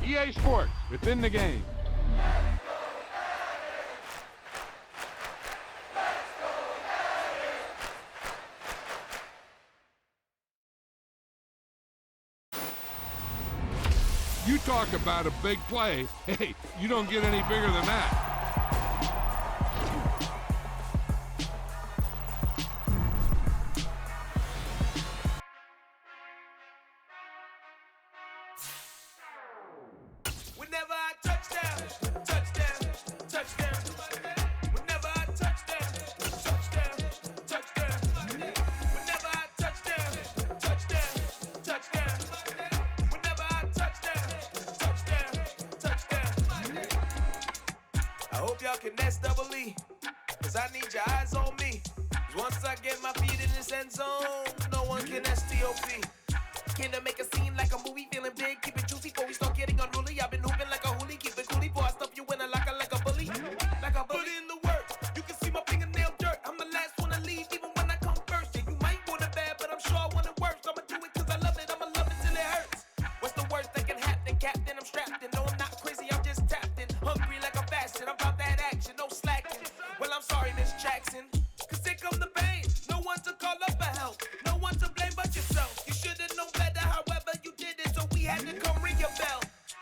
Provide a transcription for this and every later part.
EA Sports, within the game. You talk about a big play. Hey, you don't get any bigger than that. Whenever I touchdown, touchdown, touchdown. Whenever I touchdown, touchdown, touchdown. Whenever I touchdown, touchdown, touchdown. Whenever I touchdown, touchdown. I hope y'all can double E, cause I need your eyes on me. 'Cause once I get my feet in this end zone, no one can STOP. Can I make a scene like a movie, feeling big, keep it juicy before we start getting unruly. I've been hooping like a hoolie, keep it coolie before I stuff you in a locker like a bully. Like a bully. Put in the work, you can see my fingernail dirt. I'm the last one to leave, even when I come first. Yeah, you might want it bad, but I'm sure I want it worse. I'ma do it cause I love it, I'ma love it till it hurts. What's the worst that can happen, Captain? I'm strapped in, no I'm not crazy, I'm just tapped in. Hungry like I'm fasting, I'm about that action, no slacking. Well, I'm sorry, Miss Jackson, cause here come the pain. No one to call up for help, no one to blame but yourself. You should've known better, however you did it, so we had to come ring your bell.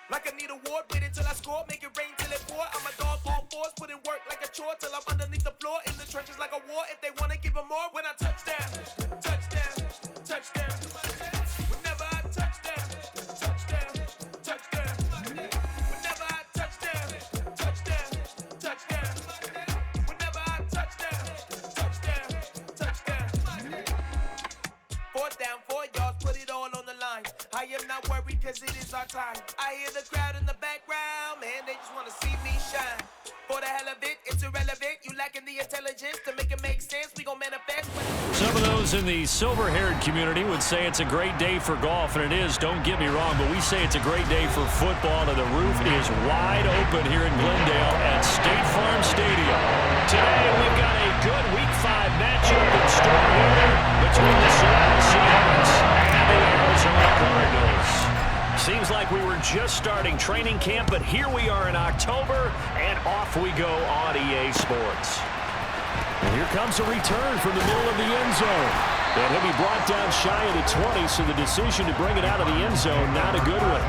Like I need a ward, wait until I score, make it rain till it pour. I'm a dog on fours, put in work like a chore till I'm underneath the floor, in the trenches like a war. If they wanna give them more, when I touchdown, touchdown, touchdown. Whenever I touchdown, touchdown, touchdown. Whenever I touchdown, touchdown, touchdown. Whenever I touchdown, touchdown, touchdown. Fourth down, 4 yards, put it all on the line. I am not worried cause it is our time. I hear the crowd in the background, man, they just wanna see me shine. For the hell of it, it's irrelevant. You lacking the intelligence to make it make sense. We gon' manifest. Some of those in the silver-haired community would say it's a great day for golf, and it is, don't get me wrong, but we say it's a great day for football, and the roof is wide open here in Glendale at State Farm Stadium. Today, we've got a good Week 5 matchup in store here between the Seattle Seahawks and the Arizona Cardinals. Seems like we were just starting training camp, but here we are in October, and off we go on EA Sports. And here comes a return from the middle of the end zone. And he'll be brought down shy of the 20, so the decision to bring it out of the end zone, not a good one.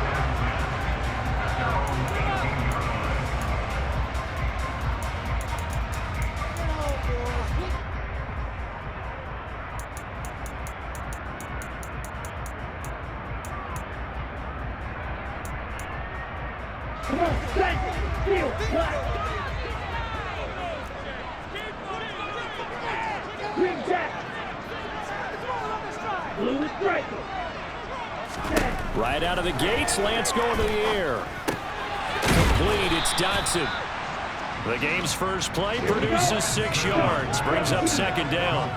Right out of the gates, Lance going to the air. Complete, it's Dodson. The game's first play produces 6 yards, brings up second down.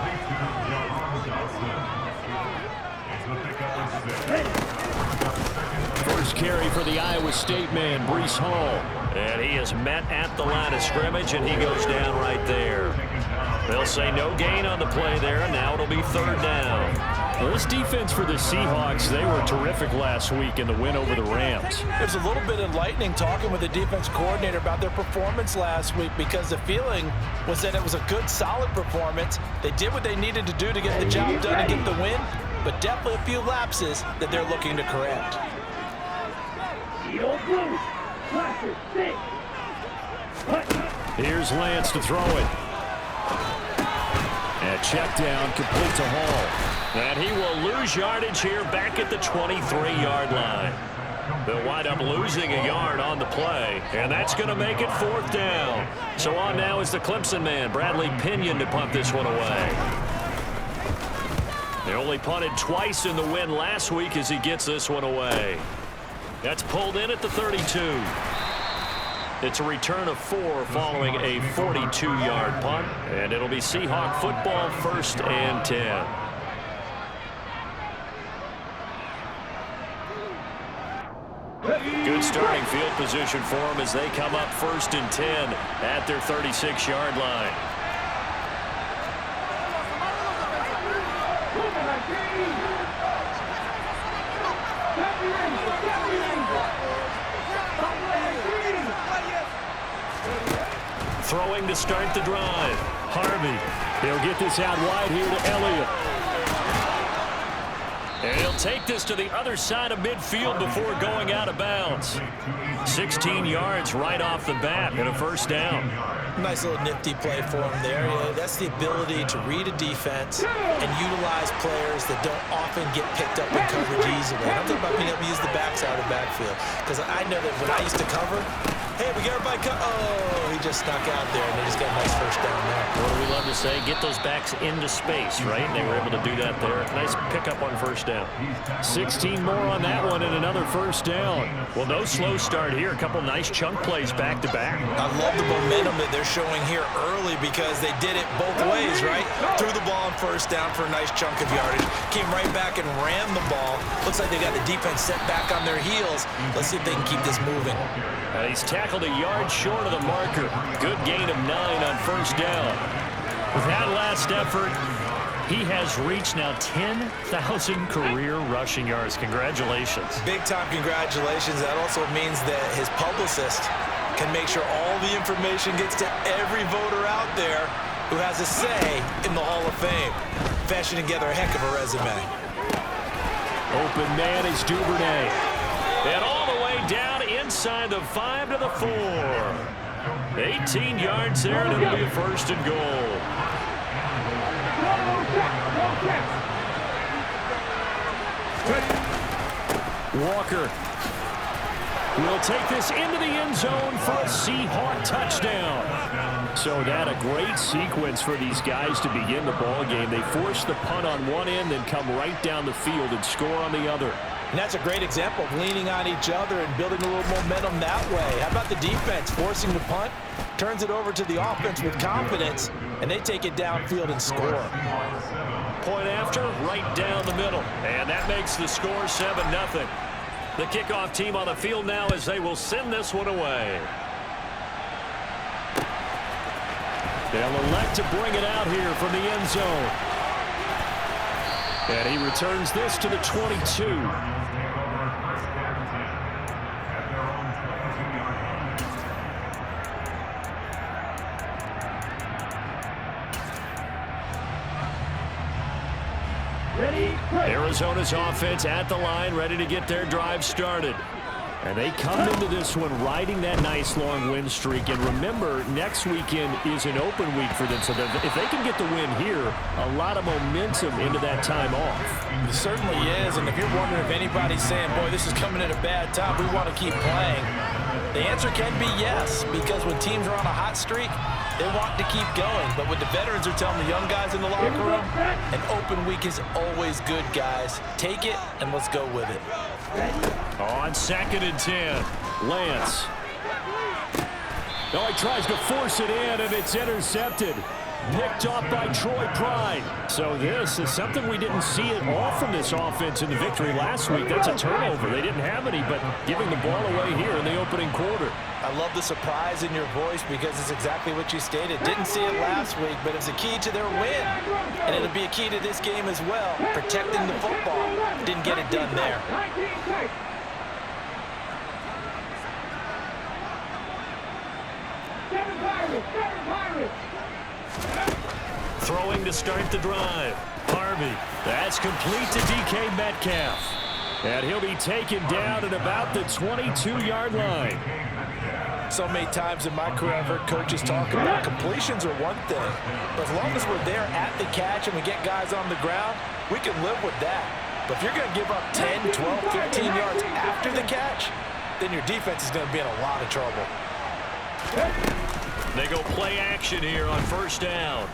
First carry for the Iowa State man, Breece Hall. And he is met at the line of scrimmage, and he goes down right there. They'll say no gain on the play there, and now it'll be third down. Well, this defense for the Seahawks, they were terrific last week in the win over the Rams. It was a little bit enlightening talking with the defense coordinator about their performance last week, because the feeling was that it was a good, solid performance. They did what they needed to do to get the job done and get the win, but definitely a few lapses that they're looking to correct. Here's Lance to throw it. And check down, complete to Hall. And he will lose yardage here back at the 23-yard line. They'll wind up losing a yard on the play, and that's going to make it fourth down. So on now is the Clemson man, Bradley Pinion, to punt this one away. They only punted twice in the win last week as he gets this one away. That's pulled in at the 32. It's a return of 4 following a 42-yard punt, and it'll be Seahawk football, 1st and 10. Good starting field position for them as they come up 1st and 10 at their 36-yard line. Throwing to start the drive. Harvey. He'll get this out wide here to Elliott. And he'll take this to the other side of midfield before going out of bounds. 16 yards right off the bat and a first down. Nice little nifty play for him there. Yeah, that's the ability to read a defense and utilize players that don't often get picked up in coverage easily. I'm talking about being able to use the backside of the backfield. Because I know that when I used to cover, hey, we got everybody oh, he just snuck out there, and they just got a nice first down there. What do we love to say? Get those backs into space, right? And they were able to do that there. Nice pickup on first down. 16 more on that one and another first down. Well, no slow start here. A couple nice chunk plays back to back. I love the momentum that they're showing here early because they did it both ways, right? Threw the ball on first down for a nice chunk of yardage. Came right back and ran the ball. Looks like they got the defense set back on their heels. Let's see if they can keep this moving. He's tackled a yard short of the marker. Good gain of 9 on first down. With that last effort, he has reached now 10,000 career rushing yards. Congratulations. Big-time congratulations. That also means that his publicist can make sure all the information gets to every voter out there who has a say in the Hall of Fame. Fashioning together a heck of a resume. Open man is Duvernay. And all the way down inside the 5 to the 4. 18 yards there, and it'll be a first and goal. Walker will take this into the end zone for a Seahawk touchdown. So that a great sequence for these guys to begin the ball game. They force the punt on one end, then come right down the field and score on the other. And that's a great example of leaning on each other and building a little momentum that way. How about the defense forcing the punt, turns it over to the offense with confidence, and they take it downfield and score. Point after, right down the middle. And that makes the score 7-0. The kickoff team on the field now as they will send this one away. They'll elect to bring it out here from the end zone. And he returns this to the 22. Arizona's offense at the line, ready to get their drive started. And they come into this one riding that nice long win streak. And remember, next weekend is an open week for them. So if they can get the win here, a lot of momentum into that time off. It certainly is. And if you're wondering if anybody's saying, boy, this is coming at a bad time, we want to keep playing, the answer can be yes. Because when teams are on a hot streak, they want to keep going. But what the veterans are telling the young guys in the locker room, an open week is always good, guys. Take it and let's go with it. On 2nd and 10, Lance. No, he tries to force it in, and it's intercepted. Picked off by Troy Pride. So this is something we didn't see at all from this offense in the victory last week. That's a turnover. They didn't have any, but giving the ball away here in the opening quarter. I love the surprise in your voice because it's exactly what you stated. Didn't see it last week, but it's a key to their win. And it'll be a key to this game as well, protecting the football. Didn't get it done there. Throwing to start the drive. Harvey. That's complete to DK Metcalf. And he'll be taken down at about the 22-yard line. So many times in my career I've heard coaches talk about completions are one thing. But as long as we're there at the catch and we get guys on the ground, we can live with that. But if you're going to give up 10, 12, 15 yards after the catch, then your defense is going to be in a lot of trouble. They go play action here on first down.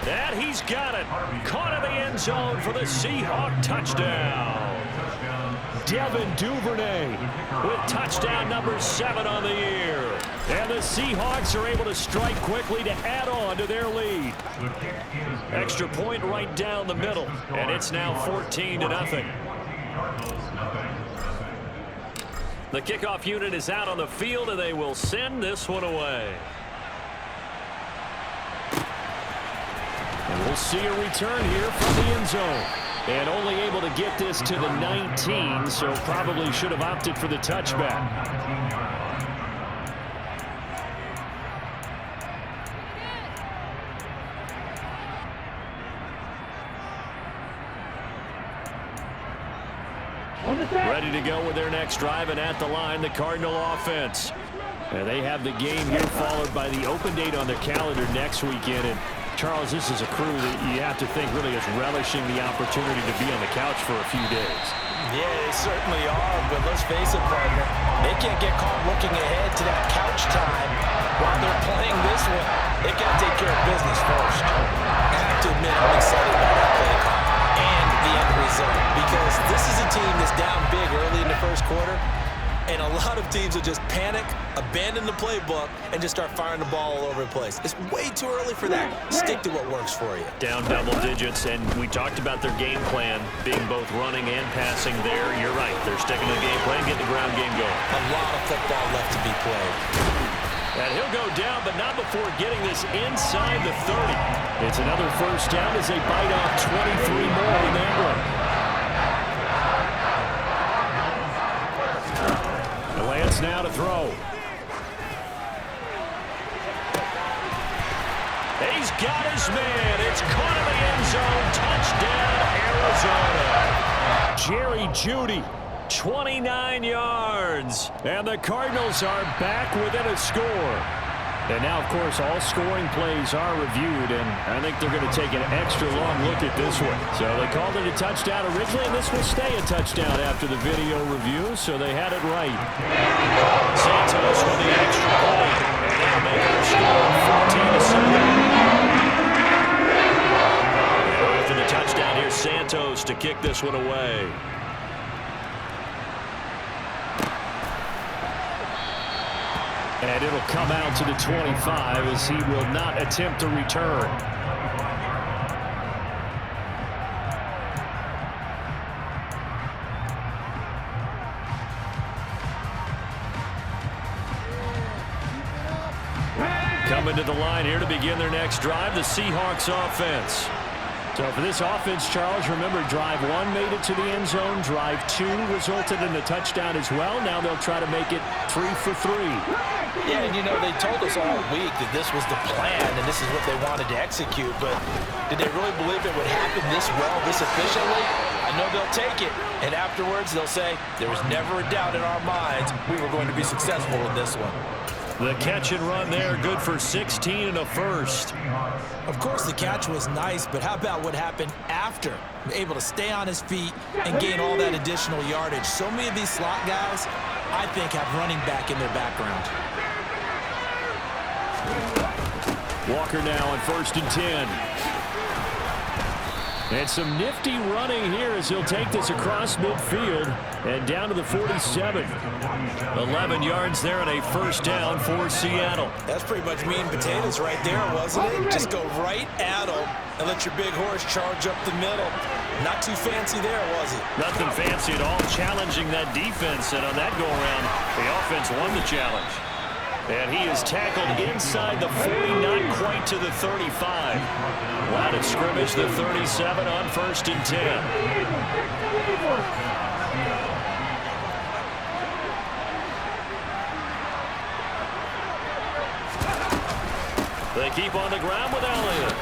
And he's got it. Caught in the end zone for the Seahawk touchdown. Devin Duvernay with touchdown number 7 on the year. And the Seahawks are able to strike quickly to add on to their lead. Extra point right down the middle. And it's now 14-0. The kickoff unit is out on the field, and they will send this one away. And we'll see a return here from the end zone. And only able to get this to the 19, so probably should have opted for the touchback. Ready to go with their next drive, and at the line, the Cardinal offense. And they have the game here followed by the open date on their calendar next weekend. And Charles, this is a crew that you have to think really is relishing the opportunity to be on the couch for a few days. Yeah, they certainly are, but let's face it, partner. They can't get caught looking ahead to that couch time while they're playing this one. They got to take care of business first. I have to admit, I'm excited about that play call and the end result, because this is a team that's down big early in the first quarter, and a lot of teams will just panic, abandon the playbook, and just start firing the ball all over the place. It's way too early for that. Stick to what works for you. Down double digits, and we talked about their game plan being both running and passing there. You're right. They're sticking to the game plan, getting the ground game going. A lot of football left to be played. And he'll go down, but not before getting this inside the 30. It's another first down as they bite off 23 more in that run. Lance now to throw. He's got his man. It's caught in the end zone. Touchdown, Arizona. Jerry Jeudy, 29 yards. And the Cardinals are back within a score. And now, of course, all scoring plays are reviewed, and I think they're going to take an extra long look at this one. So they called it a touchdown originally, and this will stay a touchdown after the video review, so they had it right. Santos with the extra point, and they'll make it a score 14-7. After the touchdown, here's Santos to kick this one away. And it'll come out to the 25 as he will not attempt to return. Coming to the line here to begin their next drive, the Seahawks offense. So for this offense, Charles, remember, drive 1 made it to the end zone. Drive 2 resulted in a touchdown as well. Now they'll try to make it 3 for 3. Yeah, and you know, they told us all week that this was the plan and this is what they wanted to execute, but did they really believe it would happen this well, this efficiently? I know they'll take it, and afterwards they'll say, there was never a doubt in our minds we were going to be successful in this one. The catch and run there, good for 16 and a first. Of course, the catch was nice, but how about what happened after? Able to stay on his feet and gain all that additional yardage. So many of these slot guys, I think, have running back in their background. Walker now on 1st and 10. And some nifty running here as he'll take this across midfield and down to the 47. 11 yards there and a first down for Seattle. That's pretty much meat and potatoes right there, wasn't it? Just go right at them and let your big horse charge up the middle. Not too fancy there, was it? Nothing fancy at all, challenging that defense, and on that go-around, the offense won the challenge. And he is tackled inside the 40, not quite to the 35. Line of scrimmage, the 37 on 1st and 10. They keep on the ground with Elliott.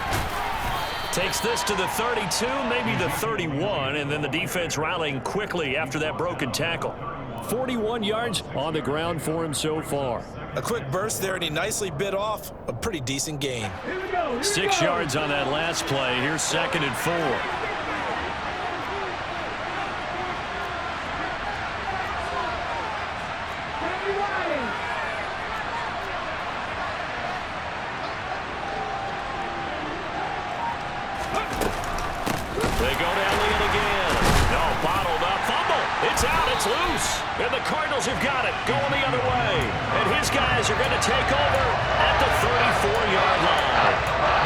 Takes this to the 32, maybe the 31, and then the defense rallying quickly after that broken tackle. 41 yards on the ground for him so far. A quick burst there, and he nicely bit off a pretty decent gain. 6 yards on that last play. Here's 2nd and 4. They go to Elliott again. No, bottled up. Fumble. It's out. It's loose. And the Cardinals have got it. Going the other way. And his guys are going to take over at the 34-yard line.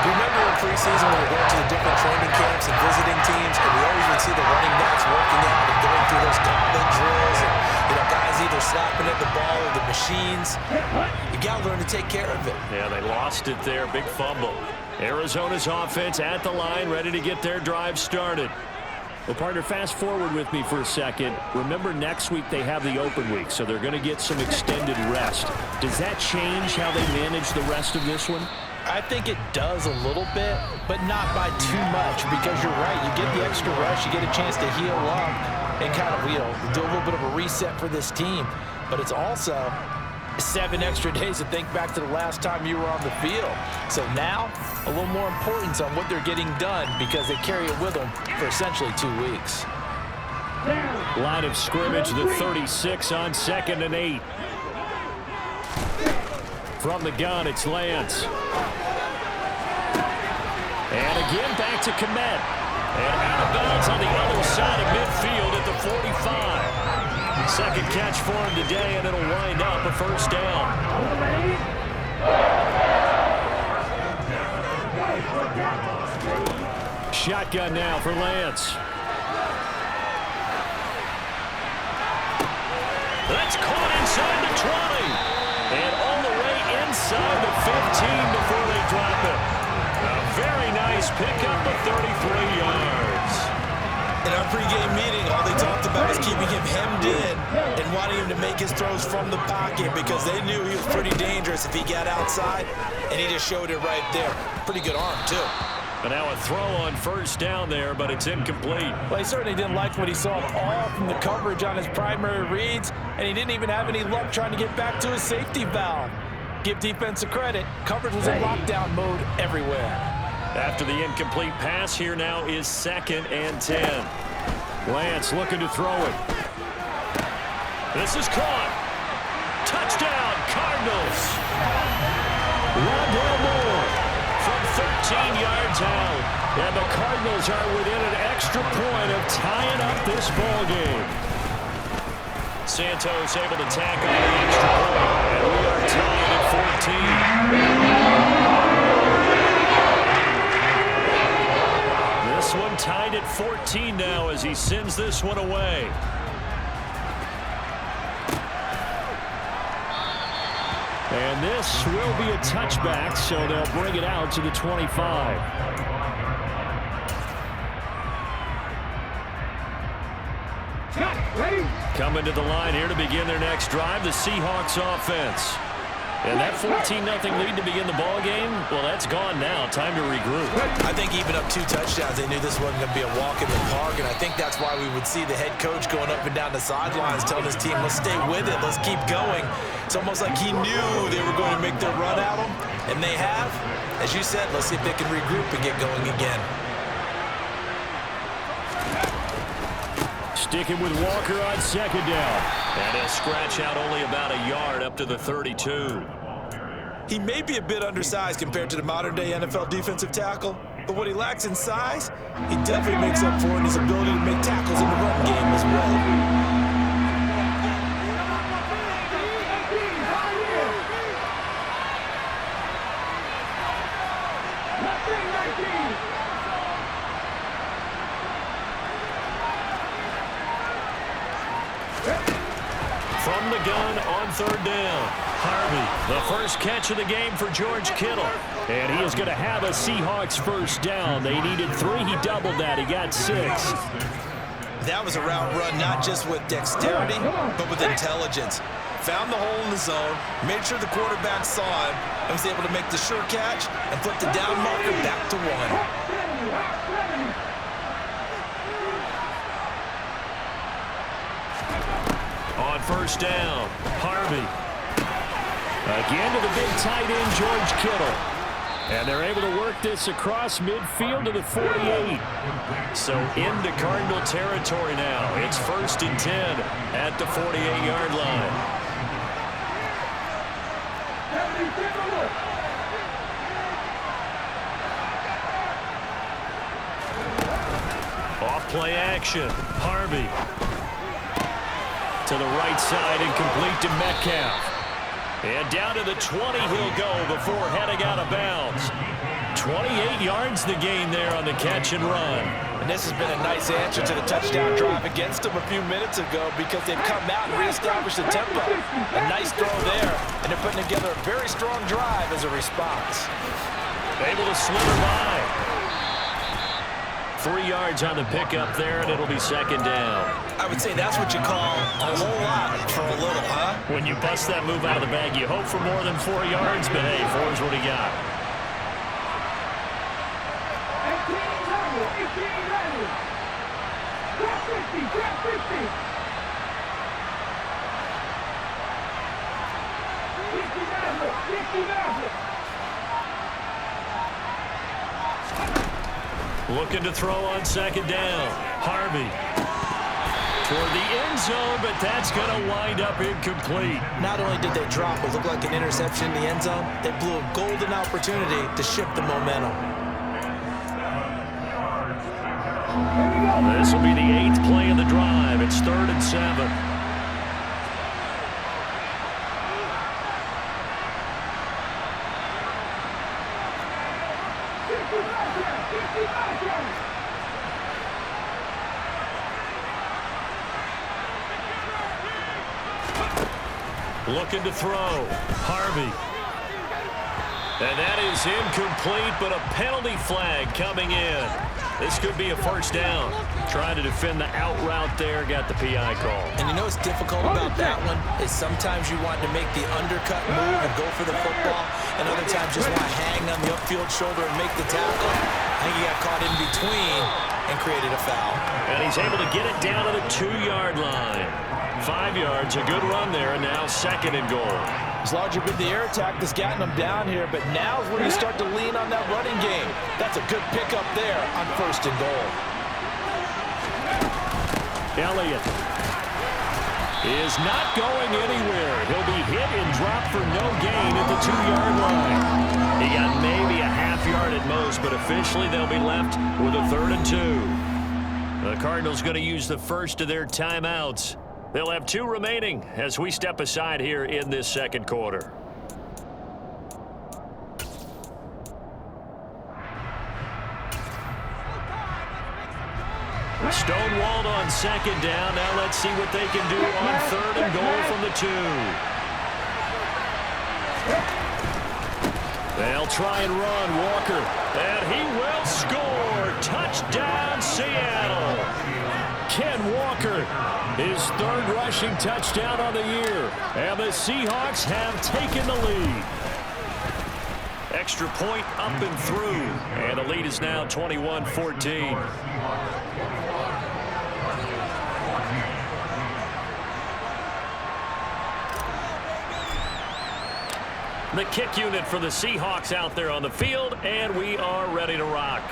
Remember in preseason when we were going to the different training camps and visiting teams, and we always would see the running backs working out and going through those gauntlet drills, and guys either slapping at the ball or the machines. You got to learn to take care of it. Yeah, they lost it there. Big fumble. Arizona's offense at the line, ready to get their drive started. Well, partner, fast forward with me for a second. Remember, next week they have the open week, so they're going to get some extended rest. Does that change how they manage the rest of this one? I think it does a little bit, but not by too much, because you're right. You get the extra rush, you get a chance to heal up. and kind of, do a little bit of a reset for this team. But it's also 7 extra days to think back to the last time you were on the field. So now, a little more importance on what they're getting done because they carry it with them for essentially 2 weeks. Line of scrimmage, the 36 on 2nd and 8. From the gun, it's Lance. And again, back to Komet. And out of bounds on the other side of midfield at the 45. Second catch for him today, and it'll wind up a first down. Shotgun now for Lance. That's caught inside the 20. And all the way inside the 15 before they drop it. A very nice pickup of 33 yards. In our pregame meeting, all they talked about was keeping him hemmed in and wanting him to make his throws from the pocket because they knew he was pretty dangerous if he got outside, and he just showed it right there. Pretty good arm, too. And now a throw on first down there, but it's incomplete. Well, he certainly didn't like what he saw at all from the coverage on his primary reads, and he didn't even have any luck trying to get back to his safety valve. Give defense a credit. Coverage was in lockdown mode everywhere. After the incomplete pass, here now is 2nd and 10. Lance looking to throw it. This is caught. Touchdown, Cardinals. Rondale Moore from 13 yards out. And the Cardinals are within an extra point of tying up this ball game. Santos able to tack on the extra point. And we are tied at 14. This one tied at 14 now as he sends this one away. And this will be a touchback, so they'll bring it out to the 25. Coming to the line here to begin their next drive, the Seahawks offense. And that 14-0 lead to begin the ball game, well, that's gone now. Time to regroup. I think even up 2 touchdowns, they knew this wasn't going to be a walk in the park, and I think that's why we would see the head coach going up and down the sidelines telling his team, let's stay with it, let's keep going. It's almost like he knew they were going to make their run at him, and they have. As you said, let's see if they can regroup and get going again. Sticking with Walker on 2nd down. And he'll scratch out only about a yard up to the 32. He may be a bit undersized compared to the modern-day NFL defensive tackle, but what he lacks in size, he definitely makes up for in his ability to make tackles in the run game as well. From the gun on 3rd down. Harvey, the first catch of the game for George Kittle. And he is going to have a Seahawks first down. They needed 3. He doubled that. He got 6. That was a route run not just with dexterity, but with intelligence. Found the hole in the zone, made sure the quarterback saw him, and was able to make the sure catch and flip the down marker back to 1. On first down, Harvey. Again to the big tight end, George Kittle. And they're able to work this across midfield to the 48. So into Cardinal territory now. It's 1st and 10 at the 48-yard line. Off play action, Harvey. To the right side and complete to Metcalf. And down to the 20 he'll go before heading out of bounds. 28 yards the gain there on the catch and run. And this has been a nice answer to the touchdown drive against them a few minutes ago because they've come out and reestablished the tempo. A nice throw there, and they're putting together a very strong drive as a response. Able to slither by. 3 yards on the pickup there, and it'll be 2nd down. I would say that's what you call a whole lot for a little, huh? When you bust that move out of the bag, you hope for more than 4 yards, but hey, 4 is what he got. 18 ready. 450, Looking to throw on second down. Harvey toward the end zone, but that's going to wind up incomplete. Not only did they drop what looked like an interception in the end zone, they blew a golden opportunity to shift the momentum. This will be the 8th play of the drive. It's 3rd and 7. Looking to throw. Harvey. And that is incomplete, but a penalty flag coming in. This could be a first down. Trying to defend the out route there, got the PI call. And you know what's difficult about that one is sometimes you want to make the undercut move and go for the football, and other times just want to hang on the upfield shoulder and make the tackle. I think he got caught in between and created a foul. And he's able to get it down to the 2-yard line. 5 yards, a good run there, and now 2nd and goal. It's largely been the air attack that's gotten them down here, but now is when you start to lean on that running game. That's a good pickup there on 1st and goal. Elliott is not going anywhere. He'll be hit and dropped for no gain at the 2-yard line. He got maybe a half yard at most, but officially they'll be left with a 3rd and 2. The Cardinals going to use the first of their timeouts. They'll have 2 remaining as we step aside here in this 2nd quarter. Stonewalled on 2nd down. Now let's see what they can do on 3rd and goal from the 2. They'll try and run. Walker. And he will score. Touchdown, Seattle. Ken Walker, his 3rd rushing touchdown on the year. And the Seahawks have taken the lead. Extra point up and through. And the lead is now 21-14. The kick unit for the Seahawks out there on the field, and we are ready to rock.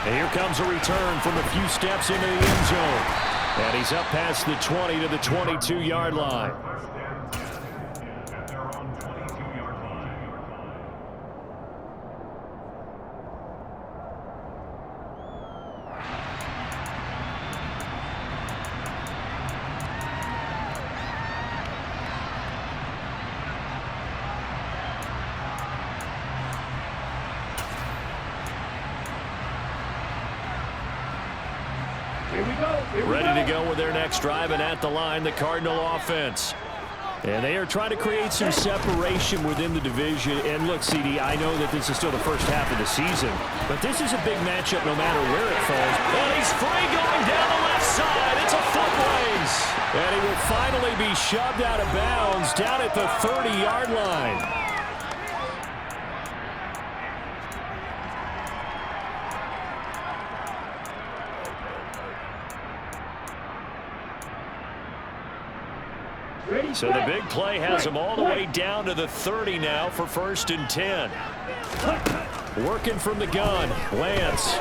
And here comes a return from a few steps into the end zone. And he's up past the 20 to the 22-yard line. Ready to go with their next drive, and at the line, the Cardinal offense. And they are trying to create some separation within the division. And look, CD, I know that this is still the first half of the season, but this is a big matchup no matter where it falls. And he's free going down the left side. It's a foot race. And he will finally be shoved out of bounds down at the 30-yard line. So the big play has him all the way down to the 30 now for 1st and 10. Working from the gun, Lance.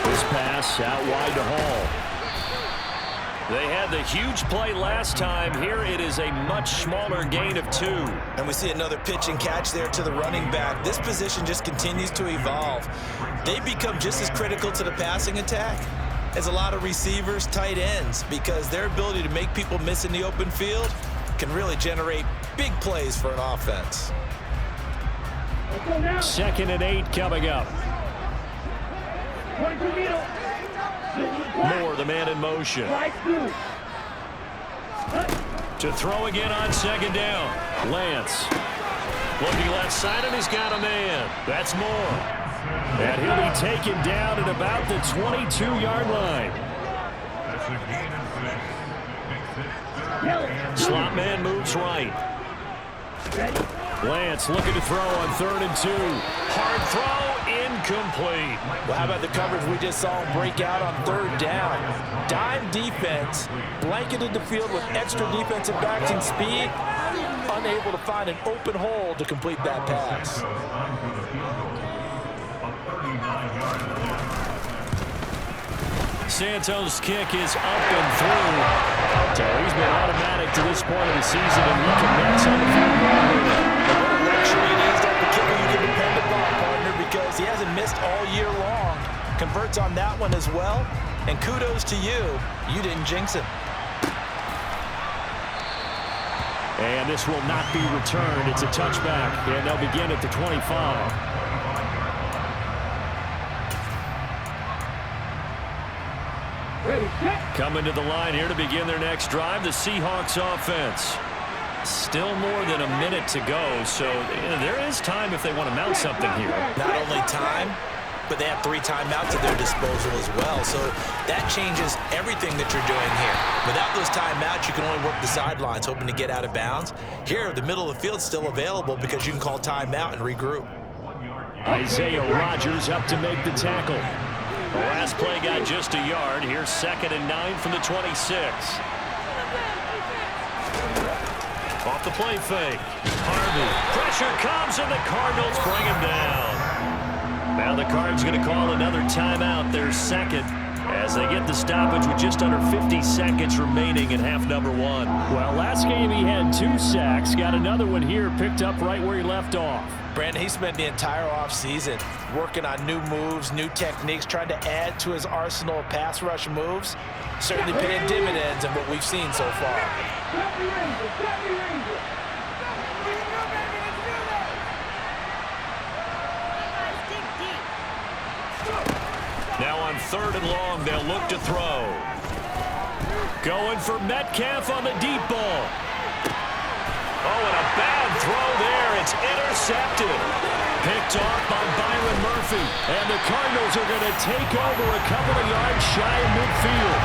This pass out wide to Hall. They had the huge play last time. Here it is a much smaller gain of 2. And we see another pitch and catch there to the running back. This position just continues to evolve. They become just as critical to the passing attack as a lot of receivers, tight ends, because their ability to make people miss in the open field can really generate big plays for an offense. 2nd and 8 coming up. Moore, the man in motion. To throw again on 2nd down. Lance. Looking left side, and he's got a man. That's Moore. And he'll be taken down at about the 22-yard line. Slot man moves right. Lance looking to throw on 3rd and 2. Hard throw, incomplete. Well, how about the coverage we just saw him break out on 3rd down? Dime defense, blanketed the field with extra defensive backs and speed, unable to find an open hole to complete that pass. Santos' kick is up and through. So he's been automatic to this point of the season, and he connects on the field goal here. What a luxury it is to have a kicker you can depend upon, partner, because he hasn't missed all year long. Converts on that one as well, and kudos to you. You didn't jinx him. And this will not be returned. It's a touchback, and they'll begin at the 25. Coming to the line here to begin their next drive, the Seahawks offense. Still more than a minute to go, so there is time if they want to mount something here. Not only time, but they have 3 timeouts at their disposal as well, so that changes everything that you're doing here. Without those timeouts, you can only work the sidelines, hoping to get out of bounds. Here, the middle of the field's still available because you can call timeout and regroup. Isaiah Rodgers up to make the tackle. The last play got just a yard. Here's 2nd and 9 from the 26. Off the play fake. Harvey. Pressure comes, and the Cardinals bring him down. Now the Cards going to call another timeout, their 2nd, as they get the stoppage with just under 50 seconds remaining in half number 1. Well, last game he had 2 sacks. Got another one here, picked up right where he left off. Brandon, he spent the entire offseason working on new moves, new techniques, trying to add to his arsenal of pass rush moves. Certainly paying dividends in what we've seen so far. Now on 3rd and long, they'll look to throw. Going for Metcalf on the deep ball. Oh, and a bad throw there. It's intercepted. Picked off by Byron Murphy. And the Cardinals are going to take over a couple of yards shy of midfield.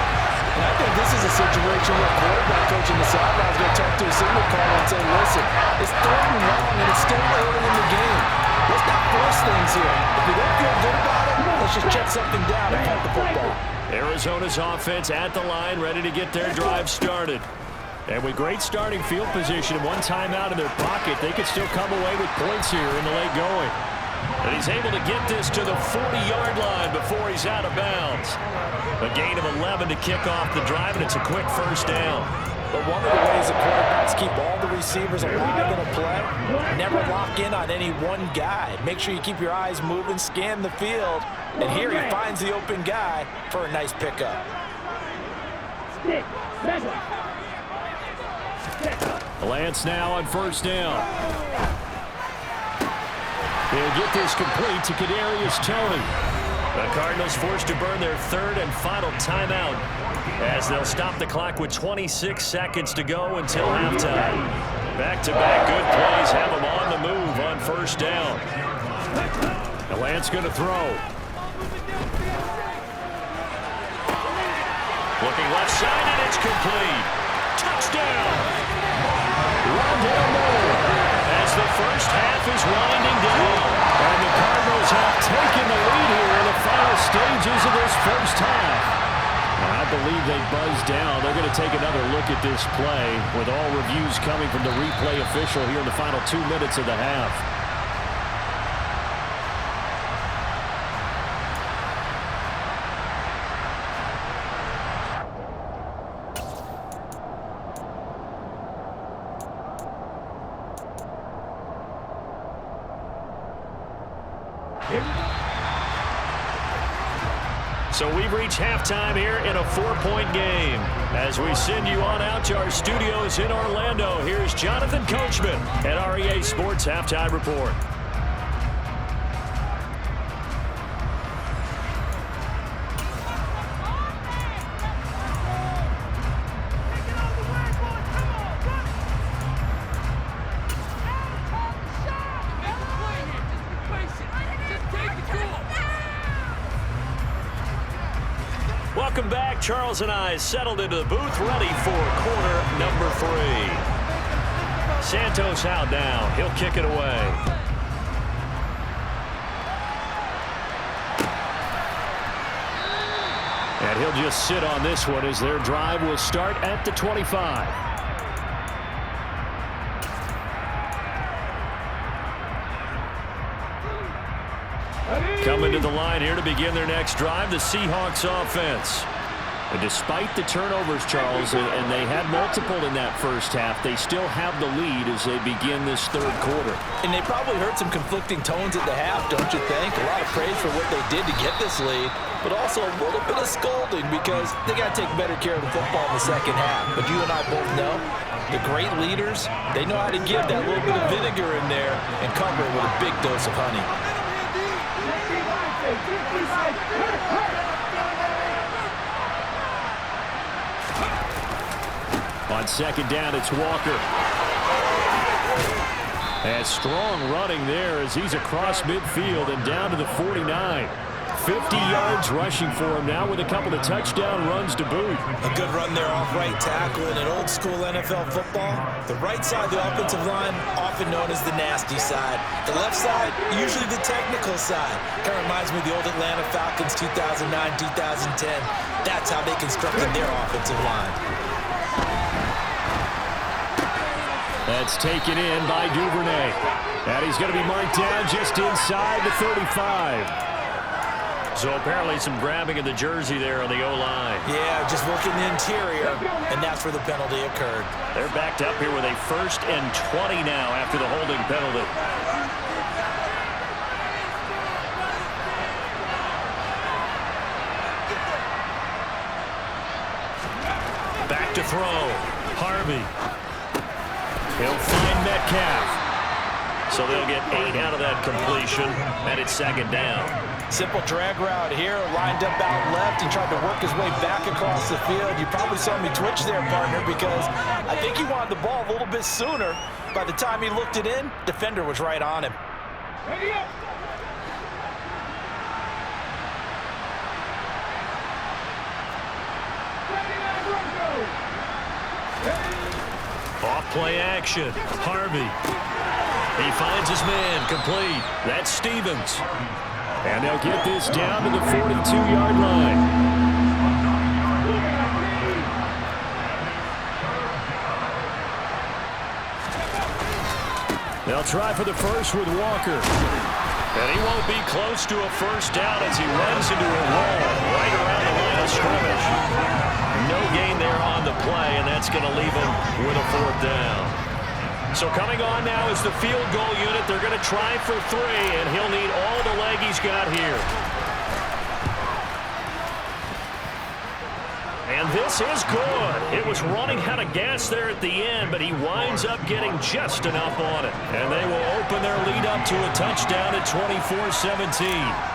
And I think this is a situation where a quarterback coach in the sideline is going to talk to a signal caller and say, listen, it's 3rd and long and it's still early in the game. Let's not force things here. If we don't feel good about it, let's just check something down and punt the football. Arizona's offense at the line, ready to get their drive started. And with great starting field position and 1 timeout in their pocket, they could still come away with points here in the late going. And he's able to get this to the 40-yard line before he's out of bounds. A gain of 11 to kick off the drive, and it's a quick 1st down. But one of the ways the quarterbacks keep all the receivers alive in a play, never lock in on any one guy. Make sure you keep your eyes moving, scan the field, and here he finds the open guy for a nice pickup. Lance now on 1st down. They'll get this complete to Kadarius Toney. The Cardinals forced to burn their 3rd and final timeout as they'll stop the clock with 26 seconds to go until halftime. Back-to-back good plays have them on the move on 1st down. And Lance going to throw. Looking left side, and it's complete. Touchdown! Rondale Moore as the first half is winding down. And the Cardinals have taken the lead here in the final stages of this first half. I believe they buzzed down. They're going to take another look at this play with all reviews coming from the replay official here in the final 2 minutes of the half. So we've reached halftime here in a 4-point game. As we send you on out to our studios in Orlando, here's Jonathan Coachman at REA Sports Halftime Report. Welcome back. Charles and I settled into the booth, ready for quarter number 3. Santos out now. He'll kick it away. And he'll just sit on this one as their drive will start at the 25. Coming to the line here to begin their next drive, the Seahawks offense. And despite the turnovers, Charles, and they had multiple in that first half, they still have the lead as they begin this third quarter. And they probably heard some conflicting tones at the half, don't you think? A lot of praise for what they did to get this lead, but also a little bit of scolding because they got to take better care of the football in the second half. But you and I both know the great leaders, they know how to give that little bit of vinegar in there and cover it with a big dose of honey. On second down, it's Walker. And strong running there as he's across midfield and down to the 49. 50 yards rushing for him now with a couple of touchdown runs to boot. A good run there off right tackle in an old school NFL football. The right side of the offensive line, often known as the nasty side. The left side, usually the technical side. Kind of reminds me of the old Atlanta Falcons 2009, 2010. That's how they constructed their offensive line. That's taken in by Duvernay. And he's going to be marked down just inside the 35. So apparently some grabbing of the jersey there on the O-line. Yeah, just working the interior, and that's where the penalty occurred. They're backed up here with a 1st and 20 now after the holding penalty. Back to throw. Harvey. He'll find Metcalf. So they'll get 8 out of that completion, and it's second down. Simple drag route here, lined up out left and tried to work his way back across the field. You probably saw me twitch there, partner, because I think he wanted the ball a little bit sooner. By the time he looked it in, defender was right on him. Ready up. Off play action. Harvey. He finds his man. Complete. That's Stevens. And they'll get this down to the 42-yard line. They'll try for the first with Walker. And he won't be close to a first down as he runs into a wall right around the line of scrimmage. No gain there on the play, and that's going to leave him with a 4th down. So coming on now is the field goal unit. They're going to try for 3, and he'll need all the leg he's got here. And this is good. It was running out of gas there at the end, but he winds up getting just enough on it. And they will open their lead up to a touchdown at 24-17.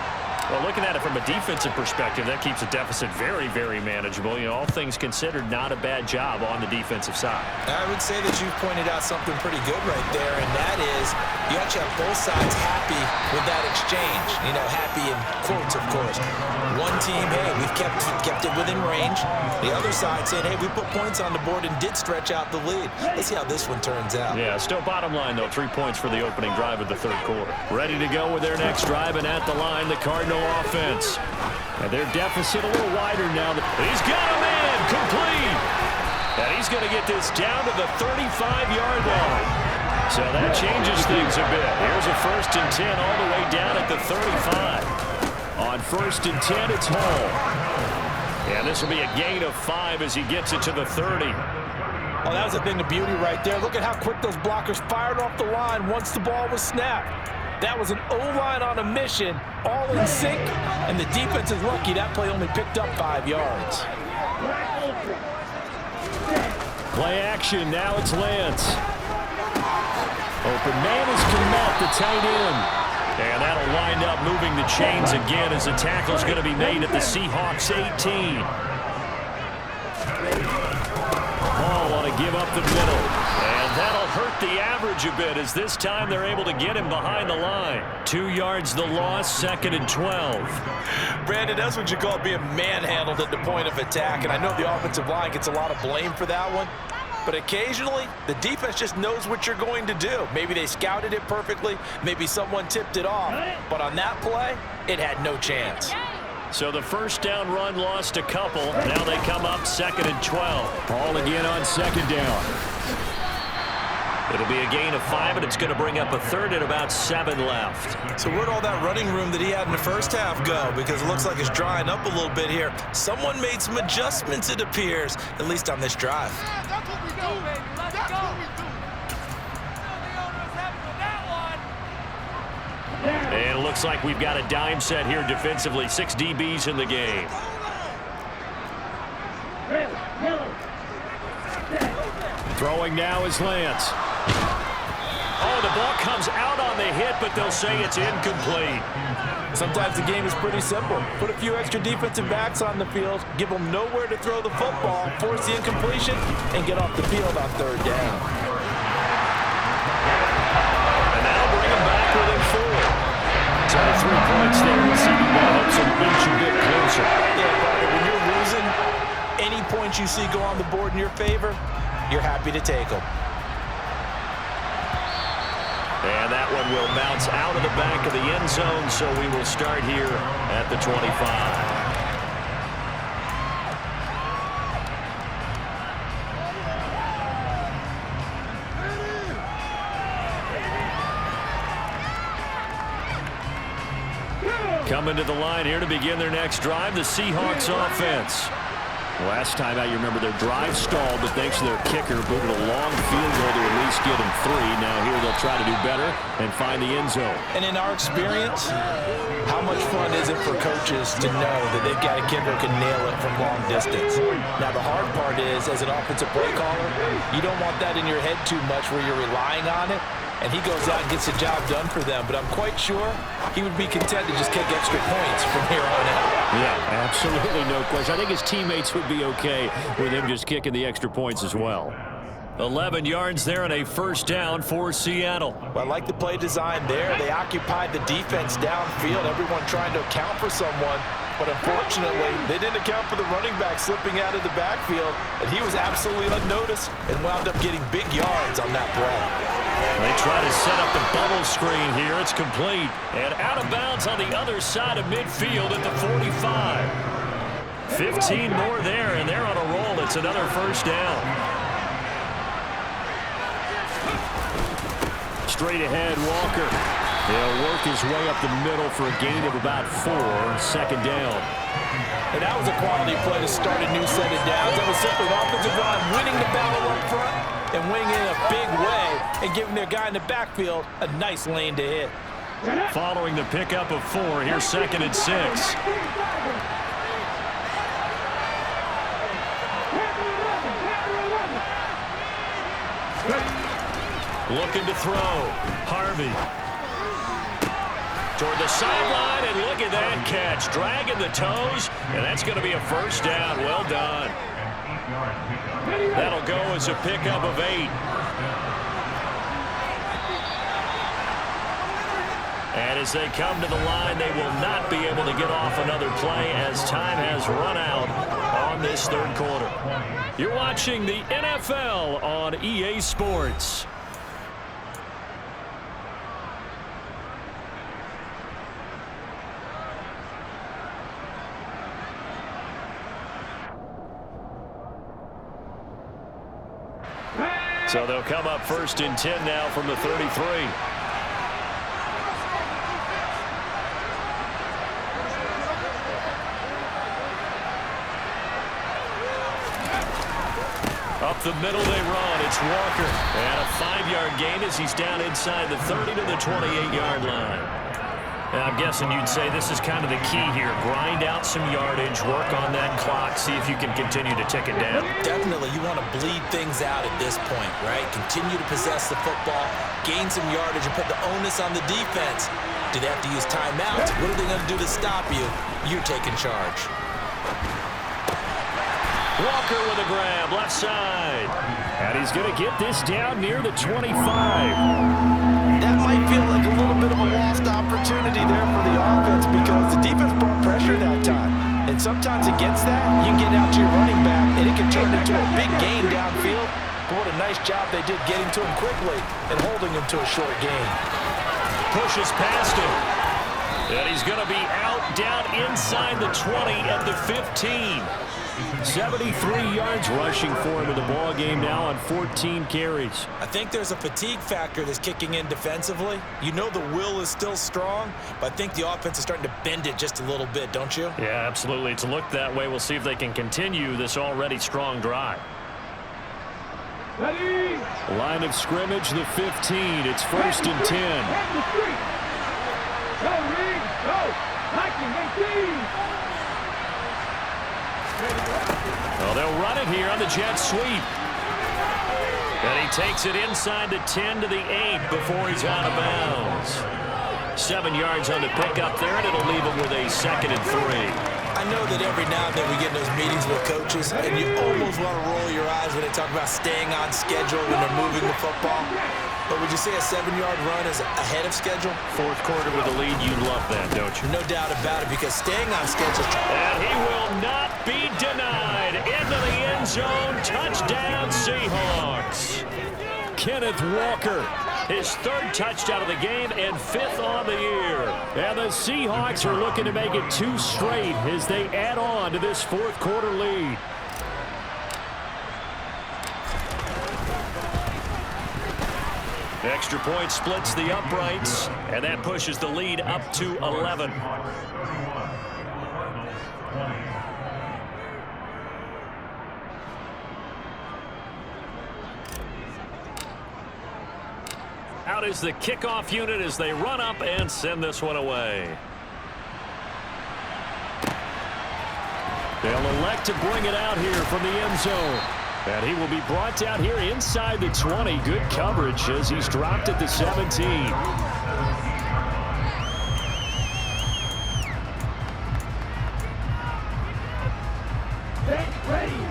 Well, looking at it from a defensive perspective, that keeps the deficit very, very manageable. You know, all things considered, not a bad job on the defensive side. I would say that you've pointed out something pretty good right there, and that is you actually have both sides happy with that exchange. You know, happy in quotes, of course. One team, hey, we've kept it within range. The other side saying, hey, we put points on the board and did stretch out the lead. Let's see how this one turns out. Yeah, still bottom line, though, 3 points for the opening drive of the third quarter. Ready to go with their next drive, and at the line, the Cardinal offense. And their deficit a little wider now. He's got a man complete. And he's going to get this down to the 35-yard line. So that changes things a bit. Here's a 1st and 10 all the way down at the 35. On 1st and 10, it's Hall. And this will be a gain of 5 as he gets it to the 30. Oh, that was a thing of beauty right there. Look at how quick those blockers fired off the line once the ball was snapped. That was an O-line on a mission, all in sync, and the defense is lucky that play only picked up 5 yards. Play action, now it's Lance. Open man is Kmet, the tight end. And that'll wind up moving the chains again as the tackle's going to be made at the Seahawks 18. Hall want to give up the middle. And that'll hurt the average a bit as this time they're able to get him behind the line. 2 yards the loss, 2nd and 12. Brandon, that's what you call being manhandled at the point of attack. And I know the offensive line gets a lot of blame for that one. But occasionally, the defense just knows what you're going to do. Maybe they scouted it perfectly. Maybe someone tipped it off. But on that play, it had no chance. So the first down run lost a couple. Now they come up 2nd and 12. Ball again on 2nd down. It'll be a gain of 5, and it's going to bring up a 3rd and about 7 left. So where'd all that running room that he had in the first half go? Because it looks like it's drying up a little bit here. Someone made some adjustments, it appears, at least on this drive. That's what we do, baby. Let's go. And it looks like we've got a dime set here defensively. 6 DBs in the game. Throwing now is Lance. Oh, the ball comes out on the hit, but they'll say it's incomplete. Sometimes the game is pretty simple. Put a few extra defensive backs on the field, give them nowhere to throw the football, force the incompletion, and get off the field on 3rd down. And that'll bring them back within 4. So 3 points there, and CD now helps them inch a bit closer. Yeah, but when you're losing, any points you see go on the board in your favor, you're happy to take them. And that one will bounce out of the back of the end zone, so we will start here at the 25. Coming to the line here to begin their next drive, the Seahawks offense. Last time out, you remember their drive stalled, but thanks to their kicker, booted a long field goal to at least get them 3. Now here they'll try to do better and find the end zone. And in our experience, how much fun is it for coaches to know that they've got a kicker who can nail it from long distance? Now the hard part is, as an offensive play caller, you don't want that in your head too much where you're relying on it. And he goes out and gets the job done for them. But I'm quite sure he would be content to just kick extra points from here on out. Yeah, absolutely no question. I think his teammates would be okay with him just kicking the extra points as well. 11 yards there and a first down for Seattle. Well, I like the play design there. They occupied the defense downfield, everyone trying to account for someone. But unfortunately, they didn't account for the running back slipping out of the backfield, and he was absolutely unnoticed and wound up getting big yards on that play. They try to set up the bubble screen here. It's complete. And out of bounds on the other side of midfield at the 45. 15 more there, and they're on a roll. It's another first down. Straight ahead, Walker. He'll work his way up the middle for a gain of about 4. 2nd down. And that was a quality play to start a new set of downs. That was simply an offensive line winning the battle up front and winning in a big way and giving their guy in the backfield a nice lane to hit. Following the pickup of 4, here's 2nd and 6. Looking to throw. Harvey. Toward the sideline, and look at that catch. Dragging the toes, and that's going to be a first down. Well done. That'll go as a pickup of 8. And as they come to the line, they will not be able to get off another play as time has run out on this 3rd quarter. You're watching the NFL on EA Sports. So they'll come up 1st and 10 now from the 33. Up the middle they run. It's Walker. And a 5-yard gain as he's down inside the 30 to the 28-yard line. And I'm guessing you'd say this is kind of the key here. Grind out some yardage, work on that clock, see if you can continue to tick it down. Definitely, you want to bleed things out at this point, right? Continue to possess the football, gain some yardage, and put the onus on the defense. Do they have to use timeouts? What are they going to do to stop you? You're taking charge. Walker with a grab, left side. And he's going to get this down near the 25. That might feel like a little bit of a lost opportunity there for the offense because the defense brought pressure that time. And sometimes against that, you can get out to your running back, and it can turn into a big gain downfield. but what a nice job they did getting to him quickly and holding him to a short gain. Pushes past him. And he's going to be out down inside the 20 at the 15. 73 yards rushing for him in the ball game now on 14 carries. I think there's a fatigue factor that's kicking in defensively. You know the will is still strong, but I think the offense is starting to bend it just a little bit, don't you? Yeah, absolutely. It's looked that way. We'll see if they can continue this already strong drive. Ready? Line of scrimmage, the 15. It's 1st and 10. Go, Reed. Go. Viking 18. Well, they'll run it here on the jet sweep. And he takes it inside the 10 to the 8 before he's out of bounds. 7 yards on the pickup there, and it'll leave him with a 2nd and 3. I know that every now and then we get in those meetings with coaches, and you almost want to roll your eyes when they talk about staying on schedule when they're moving the football. But would you say a 7-yard run is ahead of schedule? Fourth quarter with a lead, you love that, don't you? No doubt about it, because staying on schedule. And he will not be denied. Into the end zone. Touchdown, Seahawks. Kenneth Walker, his 3rd touchdown of the game and 5th on the year. And the Seahawks are looking to make it 2 straight as they add on to this 4th quarter lead. Extra point splits the uprights, and that pushes the lead up to 11. Out is the kickoff unit as they run up and send this one away. They'll elect to bring it out here from the end zone. And he will be brought down here inside the 20. Good coverage as he's dropped at the 17.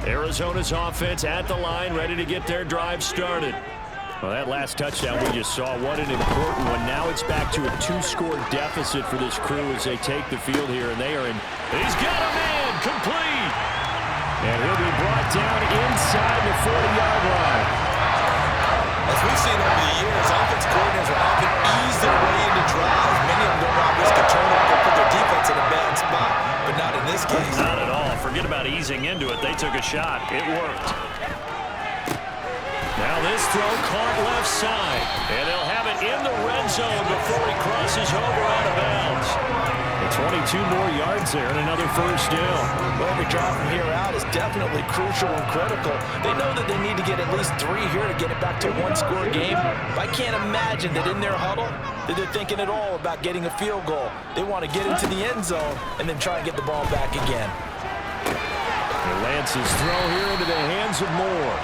Arizona's offense at the line, ready to get their drive started. Well, that last touchdown we just saw, what an important one. Now it's back to a 2-score deficit for this crew as they take the field here, and they are in. He's got a man, complete. And he'll be brought down inside the 40-yard line. As we've seen over the years, offense coordinators will often ease their way into drives. Many of them don't want to risk a turnover, put their defense in a bad spot, but not in this case. Not at all. Forget about easing into it. They took a shot. It worked. Now this throw caught left side, and they'll have it in the red zone before he crosses over out of bounds. 22 more yards there and another 1st down. Well, every drive from here out is definitely crucial and critical. They know that they need to get at least 3 here to get it back to a 1-score game. But I can't imagine that in their huddle that they're thinking at all about getting a field goal. They want to get into the end zone and then try and get the ball back again. And Lance's throw here into the hands of Moore.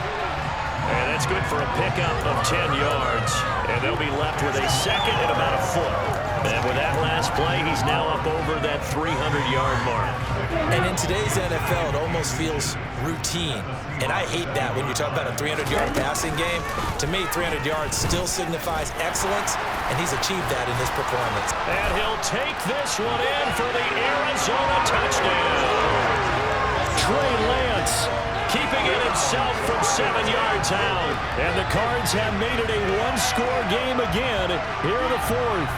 And that's good for a pickup of 10 yards. And they'll be left with a 2nd and about a foot. And with that last play, he's now up over that 300-yard mark. And in today's NFL, it almost feels routine. And I hate that when you talk about a 300-yard passing game. To me, 300 yards still signifies excellence, and he's achieved that in this performance. And he'll take this one in for the Arizona touchdown. Trey Lance keeping it himself from 7 yards out. And the Cards have made it a 1-score game again here in the 4th.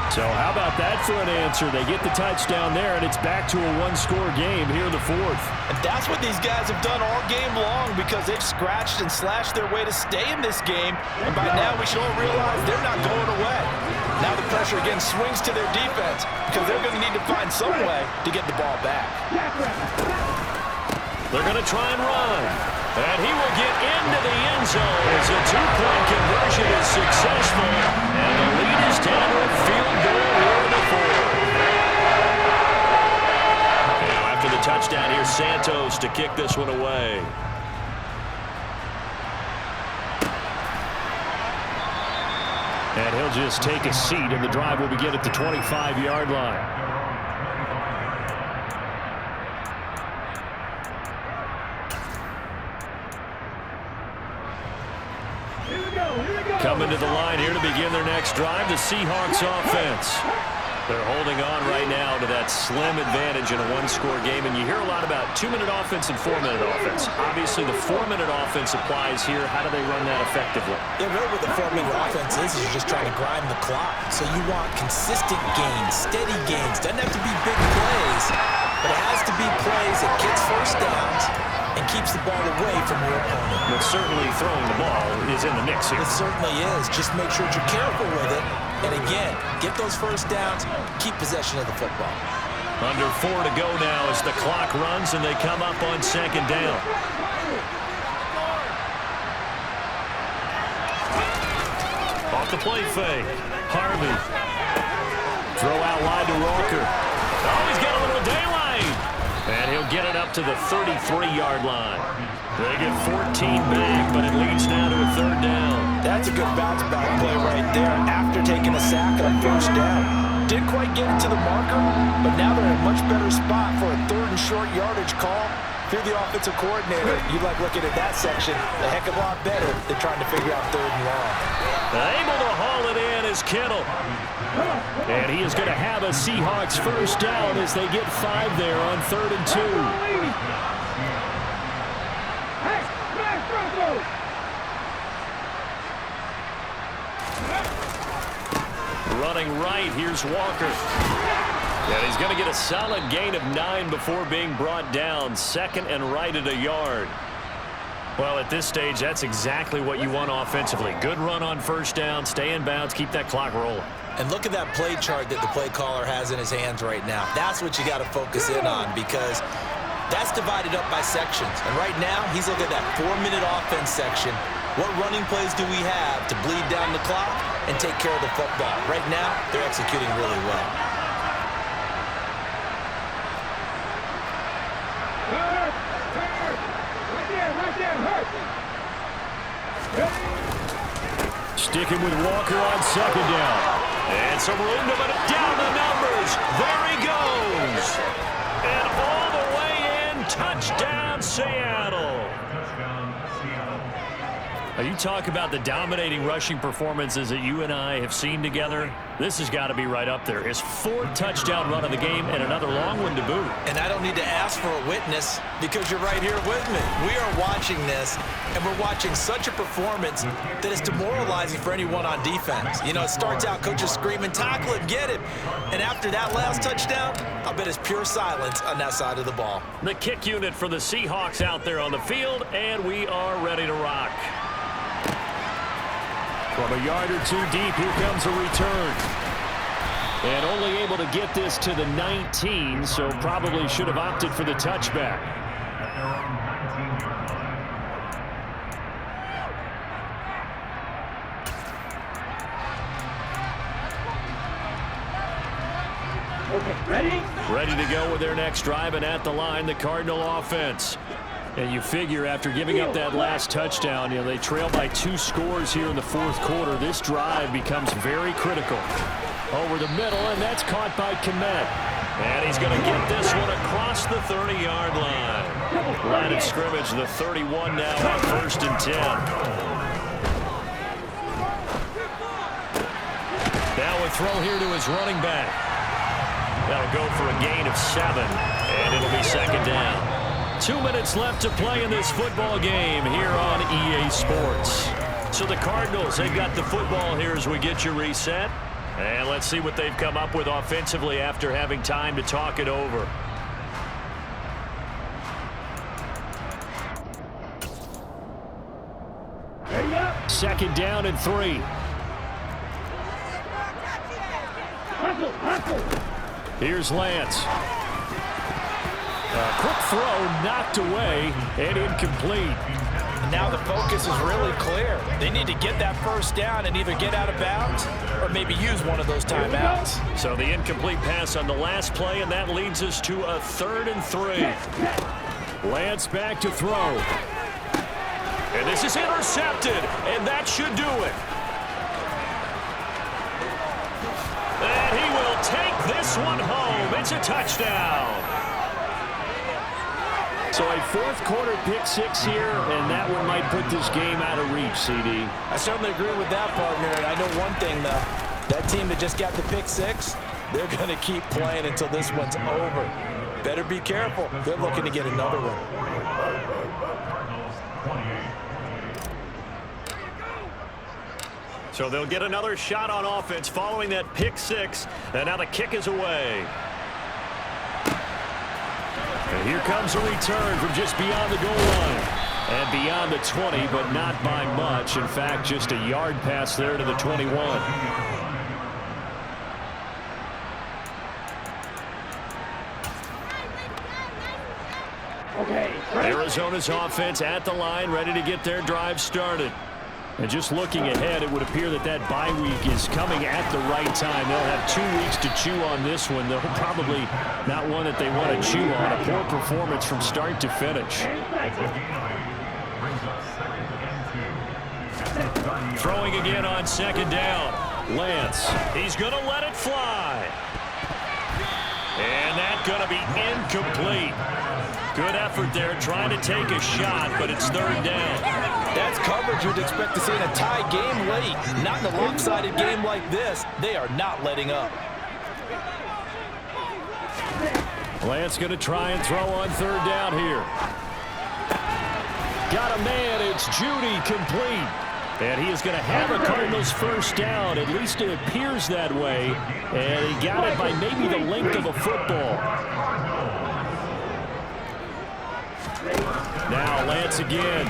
So how about that for an answer? They get the touchdown there, and it's back to a 1-score game here in the 4th. And that's what these guys have done all game long because they've scratched and slashed their way to stay in this game. And by now we should all realize they're not going away. Now the pressure again swings to their defense because they're going to need to find some way to get the ball back. They're going to try and run. And he will get into the end zone as a 2-point conversion is successful. And the lead is down to a field goal here in the 4th. Now after the touchdown, here's Santos to kick this one away. And he'll just take a seat, and the drive will begin at the 25-yard line. Coming to the line here to begin their next drive, the Seahawks offense. They're holding on right now to that slim advantage in a one-score game, and you hear a lot about 2-minute offense and 4-minute offense. Obviously, the 4-minute offense applies here. How do they run that effectively? Yeah, really what the 4-minute offense is you're just trying to grind the clock. So you want consistent gains, steady gains. Doesn't have to be big plays, but it has to be plays that gets first downs and keeps the ball away from your opponent. But certainly throwing the ball is in the mix here. It certainly is. Just make sure that you're careful with it. And again, get those first downs, keep possession of the football. Under 4 to go now as the clock runs and they come up on second down. Off the play fake. Harvey. Throw out wide to Walker. Oh, he's got a little daylight. And he'll get it up to the 33-yard line. They get 14 back, but it leads now to a third down. That's a good bounce back play right there after taking a sack on first down. Didn't quite get it to the marker, but now they're in a much better spot for a third and short yardage call. If you're the offensive coordinator, you like looking at that section a heck of a lot better than trying to figure out third and long. Able to haul it in is Kittle. And he is going to have a Seahawks first down as they get 5 there on 3rd and 2. Running right, here's Walker. And he's going to get a solid gain of 9 before being brought down. 2nd and right at a yard. Well, at this stage, that's exactly what you want offensively. Good run on first down, stay in bounds, keep that clock rolling. And look at that play chart that the play caller has in his hands right now. That's what you got to focus in on because that's divided up by sections. And right now, he's looking at that 4-minute offense section. What running plays do we have to bleed down the clock and take care of the football? Right now, they're executing really well. Sticking with Walker on second down. And some room to put it down the numbers. There he goes. And all the way in, touchdown Seattle. Now, you talk about the dominating rushing performances that you and I have seen together. This has got to be right up there. His 4th touchdown run of the game and another long one to boot. And I don't need to ask for a witness because you're right here with me. We are watching this, and we're watching such a performance that is demoralizing for anyone on defense. You know, it starts out coaches screaming, tackle him, get him. And after that last touchdown, I'll bet it's pure silence on that side of the ball. The kick unit for the Seahawks out there on the field, and we are ready to rock. From a yard or 2 deep, here comes a return. And only able to get this to the 19, so probably should have opted for the touchback. Ready to go with their next drive, and at the line, the Cardinal offense. And you figure after giving up that last touchdown, you know, they trail by 2 scores here in the 4th quarter. This drive becomes very critical. Over the middle, and that's caught by Kmet. And he's going to get this one across the 30-yard line. Line of scrimmage, the 31 now on 1st and 10. Now a throw here to his running back. That'll go for a gain of 7, and it'll be 2nd down. 2 minutes left to play in this football game here on EA Sports. So the Cardinals, they've got the football here as we get you reset. And let's see what they've come up with offensively after having time to talk it over. Second down and 3. Here's Lance. A quick throw knocked away and incomplete. Now the focus is really clear. They need to get that first down and either get out of bounds or maybe use one of those timeouts. So the incomplete pass on the last play, and that leads us to a 3rd and 3. Lance back to throw. And this is intercepted, and that should do it. And he will take this one home. It's a touchdown. So a 4th quarter pick 6 here, and that one might put this game out of reach, CD. I certainly agree with that, partner. And I know one thing, though. That team that just got the pick 6, They're going to keep playing until this one's over. Better be careful. They're looking to get another one. So they'll get another shot on offense following that pick six. And now the kick is away. And here comes a return from just beyond the goal line. And beyond the 20, but not by much. In fact, just a yard pass there to the 21. Arizona's offense at the line, ready to get their drive started. And just looking ahead, it would appear that that bye week is coming at the right time. They'll have 2 weeks to chew on this one. They'll probably not one that they want to chew on. A poor performance from start to finish. Throwing again on second down. Lance, he's going to let it fly. And that's going to be incomplete. Good effort there, trying to take a shot, but it's third down. That's coverage you'd expect to see in a tie game late. Not in a lopsided game like this. They are not letting up. Lance going to try and throw on third down here. Got a man. It's Judy, complete. And he is going to have a Cardinals first down. At least it appears that way. And he got it by maybe the length of a football. Now Lance again.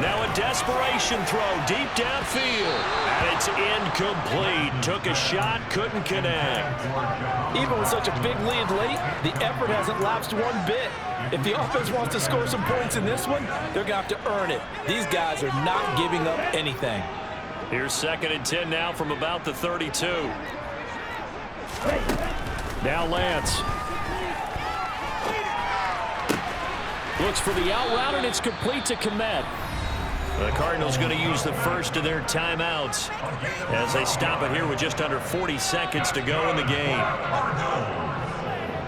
Now a desperation throw deep downfield. And it's incomplete. Took a shot, couldn't connect. Even with such a big lead late, the effort hasn't lapsed one bit. If the offense wants to score some points in this one, they're going to have to earn it. These guys are not giving up anything. Here's 2nd and 10 now from about the 32. Now Lance. Looks for the out route, and it's complete to Komet. The Cardinals going to use the first of their timeouts as they stop it here with just under 40 seconds to go in the game.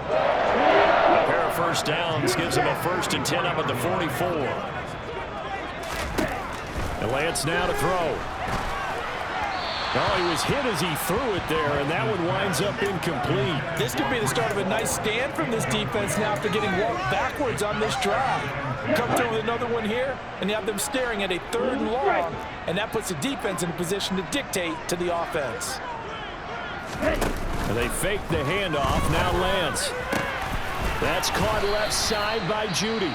A pair of first downs gives them a 1st and 10 up at the 44. And Lance now to throw. Oh, he was hit as he threw it there, and that one winds up incomplete. This could be the start of a nice stand from this defense now after getting walked backwards on this drive. Come through with another one here, and you have them staring at a 3rd and long, and that puts the defense in a position to dictate to the offense. And they fake the handoff. Now Lance. That's caught left side by Judy.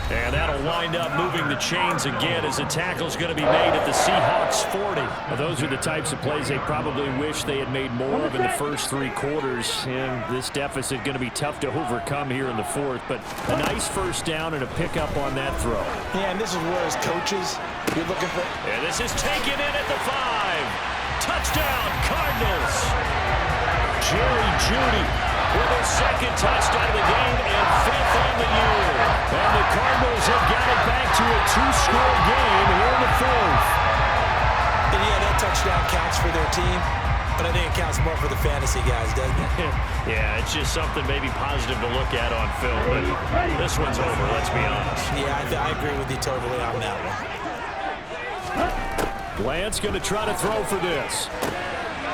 And that'll wind up moving the chains again as the tackle's going to be made at the Seahawks 40. Well, those are the types of plays they probably wish they had made more of in the first 3 quarters. And this deficit going to be tough to overcome here in the 4th. But a nice first down and a pickup on that throw. Yeah, and this is where as coaches, you're looking for. And this is taken in at the 5. Touchdown, Cardinals. Jerry Judy with his 2nd touchdown of the game and 5th on the year. And the Cardinals have got it back to a 2-score game here in the 4th. And yeah, that touchdown counts for their team, but I think it counts more for the fantasy guys, doesn't it? Yeah, it's just something maybe positive to look at on film, but this one's over, let's be honest. Yeah, I agree with you totally on that one. Lance going to try to throw for this.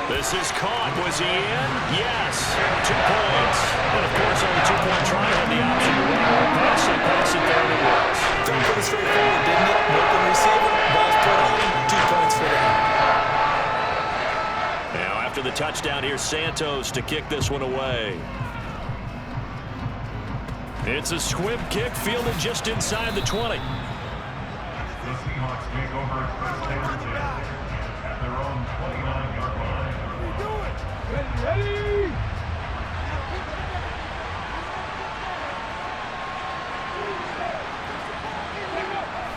This is caught. Was he in? Yes. 2 points. And, of course, on the 2-point try, had the option to run or pass it there, and it works. Pretty straightforward, didn't it? Open receiver, ball's put on him, 2 points for them. Now, after the touchdown, here's Santos to kick this one away. It's a squib kick fielded just inside the 20. The Seahawks take over first down at their own 29-yard line. Ready!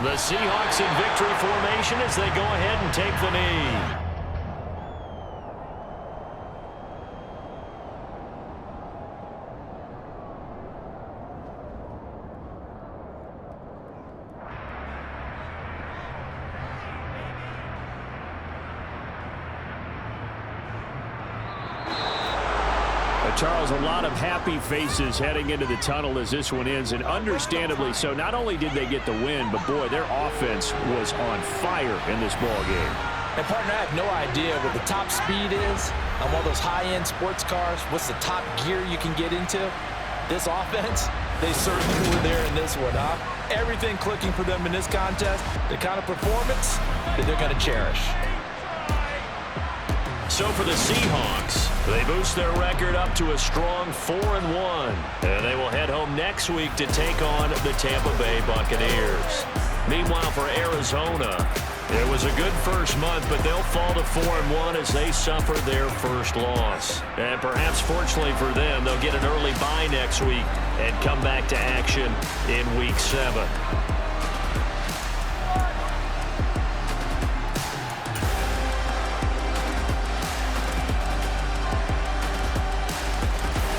The Seahawks in victory formation as they go ahead and take the knee. Charles, a lot of happy faces heading into the tunnel as this one ends, and understandably so. Not only did they get the win, but boy, their offense was on fire in this ball game. And partner, I have no idea what the top speed is on one of those high-end sports cars. What's the top gear you can get into? This offense, they certainly were there in this one, huh? Everything clicking for them in this contest, the kind of performance that they're going to cherish. So for the Seahawks, they boost their record up to a strong 4-1. And they will head home next week to take on the Tampa Bay Buccaneers. Meanwhile, for Arizona, it was a good first month, but they'll fall to 4-1 as they suffer their first loss. And perhaps fortunately for them, they'll get an early bye next week and come back to action in Week 7.